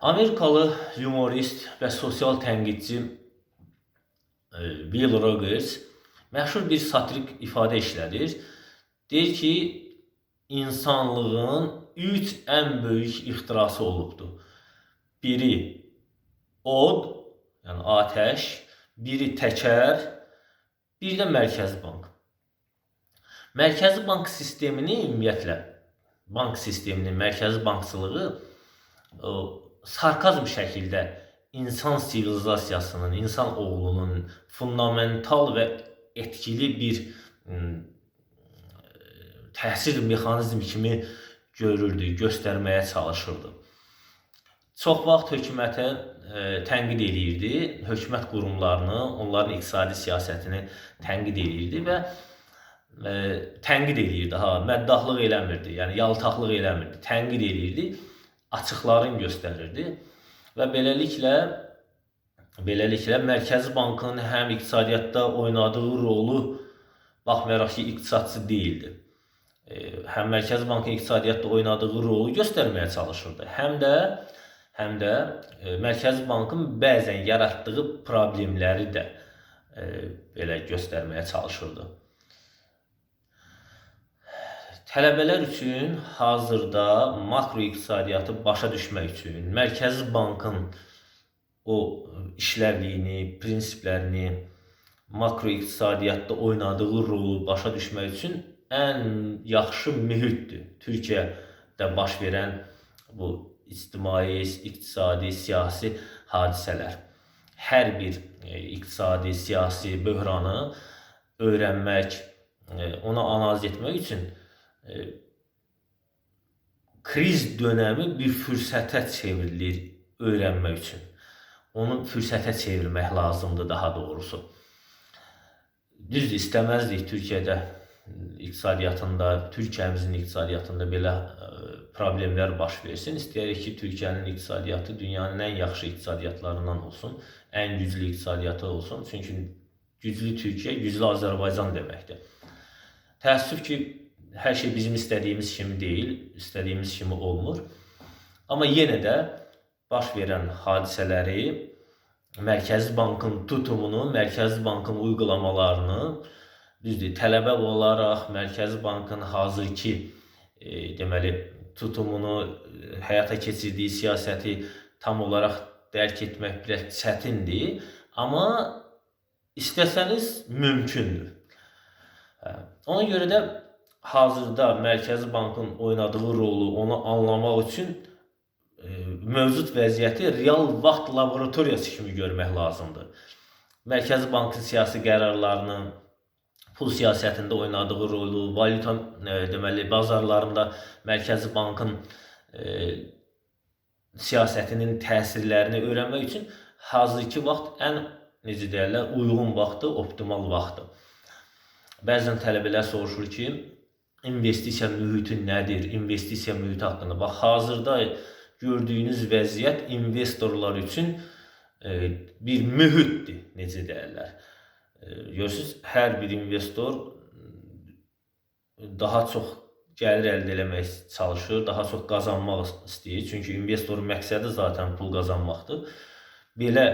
Amerikalı humorist və sosial tənqidçi Will Rogers məşhur bir satirik ifadə işlədir. Deyir ki, insanlığın 3 ən böyük ixtirası olubdur. Biri od, yəni atəş, biri təkər, bir də Mərkəzi Bank. Mərkəzi Bank sistemini ümumiyyətlə, bank sisteminin, mərkəzi bankçılığı sarkazm şəkildə insan sivilizasiyasının, insan oğlunun fundamental və etkili bir təsir mexanizmi kimi görürdü, göstərməyə çalışırdı. Çox vaxt hökumətə tənqid edirdi, hökumət qurumlarını, onların iqtisadi siyasətini tənqid edirdi və tənqid edirdi, məddahlıq eləmirdi, yəni yaltaqlıq eləmirdi, tənqid edirdi, açıqlarını göstərirdi və beləliklə Mərkəzi Bankın həm iqtisadiyyatda oynadığı rolu, baxmayaraq ki, iqtisadçı deyildi, həm Mərkəzi Bankın iqtisadiyyatda oynadığı rolu göstərməyə çalışırdı, həm də Mərkəzi Bankın bəzən yaratdığı problemləri də belə göstərməyə çalışırdı. Tələbələr üçün hazırda makroiqtisadiyyatı başa düşmək üçün, Mərkəzi Bankın o işləvliyini, prinsiplərini, makroiqtisadiyyatda oynadığı rolu başa düşmək üçün ən yaxşı mühitdir. Türkiyədə baş verən bu ictimai, iqtisadi, siyasi hadisələr. Hər bir iqtisadi, siyasi böhranı öyrənmək, onu analiz etmək üçün kriz dönəmi bir fürsətə çevrilir öyrənmək üçün. Onu fürsətə çevirmək lazımdır daha doğrusu. Düzdür, istəməzdik Türkiyədə iqtisadiyyatında, Türkiyəmizin iqtisadiyyatında belə problemlər baş versin. İstəyirik ki, Türkiyənin iqtisadiyyatı dünyanın ən yaxşı iqtisadiyyatlarından olsun, ən güclü iqtisadiyyatı olsun. Çünki güclü Türkiyə, güclü Azərbaycan deməkdir. Təəssüf ki, hər şey bizim istədiyimiz kimi deyil, istədiyimiz kimi olmur. Amma yenə də baş verən hadisələri, Mərkəzi Bankın tutumunu, Mərkəzi Bankın uygulamalarını, düzdür, tələbə olaraq Mərkəzi Bankın hazırki tutumunu, həyata keçirdiyi siyasəti tam olaraq dərk etmək biraz çətindir. Amma istəsəniz mümkündür. Ona görə də hazırda Mərkəzi Bankın oynadığı rolu, onu anlamaq üçün mövcud vəziyyəti real vaxt laboratoriyası kimi görmək lazımdır. Mərkəzi Bankın siyasi qərarlarını, pul siyasətində oynadığı rolu, valyuta bazarlarında Mərkəzi Bankın siyasətinin təsirlərini öyrənmək üçün hazırki vaxt ən uyğun vaxtdır, optimal vaxtdır. Bəzən tələbələr soruşur ki, investisiya mühiti nədir, investisiya mühiti haqqında. Bax, hazırda gördüyünüz vəziyyət investorlar üçün bir mühitdir, necə deyərlər. Görürsünüz, hər bir investor daha çox gəlir əldə eləmək çalışır, daha çox qazanmaq istəyir. Çünki investorun məqsədi zaten pul qazanmaqdır. Belə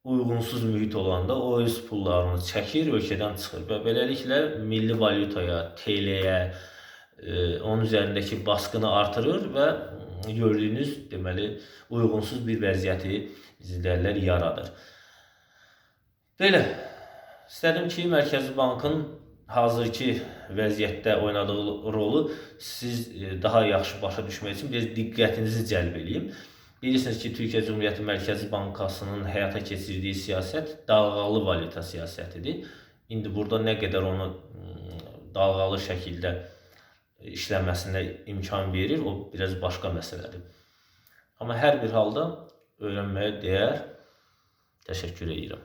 uyğunsuz mühit olanda o öz pullarını çəkir, ölkədən çıxır və beləliklə milli valyutaya, TL-yə, onun üzərindəki baskını artırır və gördüyünüz uyğunsuz bir vəziyyəti yaradır. Belə, istədim ki, Mərkəzi Bankın hazırki vəziyyətdə oynadığı rolu siz daha yaxşı başa düşmək üçün biraz diqqətinizi cəlb edeyim. Bilirsiniz ki, Türkiyə Cümhuriyyəti Mərkəzi Bankasının həyata keçirdiyi siyasət dalğalı valyuta siyasətidir. İndi burada nə qədər onu dalğalı şəkildə işləməsinə imkan verir, o biraz başqa məsələdir. Amma hər bir halda öyrənməyə dəyər. Təşəkkür edirəm.